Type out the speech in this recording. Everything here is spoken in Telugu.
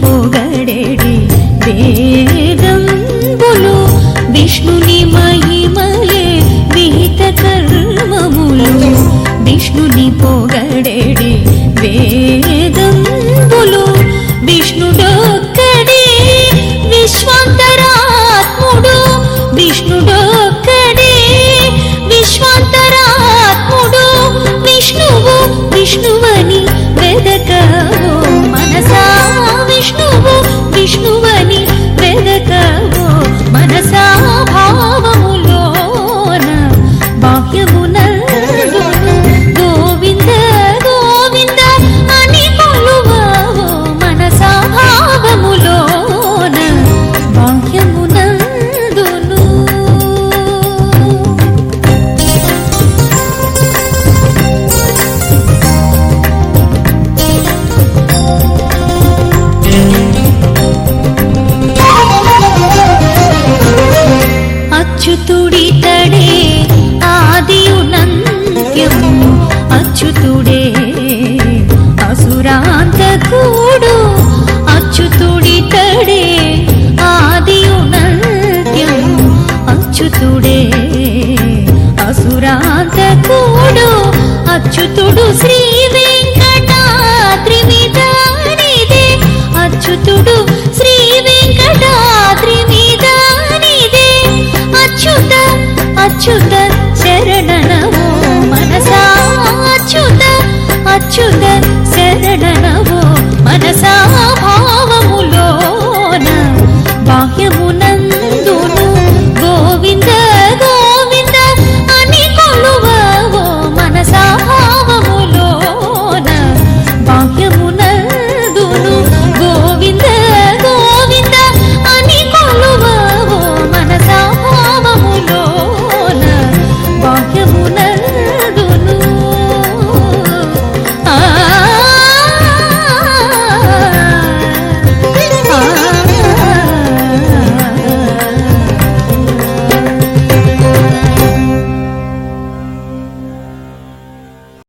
పొగడెడి వేదంబులు విష్ణుని మహిమలే విహిత కర్మములు విష్ణుని పొగడెడి వేదంబులు విష్ణుడొక్కడే విశ్వాంతరాత్ముడు విష్ణుడొక్కడే విశ్వాంతరాత్ముడు విష్ణువు విష్ణువని వెదకవో మనసా విష్ణువు విష్ణువని వెదకవో మనసా భావములోన బాహ్యమునందును గోవింద గోవింద అని కొలువవో మనసా భావములోన బాహ్యమునందును. అచ్యుతుడితడే ఆదియునంత్యము అచ్యుతుడే అసురాంతకుడు అచ్యుతుడితడే ఆదియునంత్యము అచ్యుతుడే అసురాంతకుడు అచ్యుతుడు శ్రీ వెంకటాద్రి మీదనిదే అచ్యుతుడు శ్రీ వెంకటాద్రి మీదనిదే అచ్యుత అచ్యుత శరణనమో మనసా అచ్యుత అచ్యుత శరణన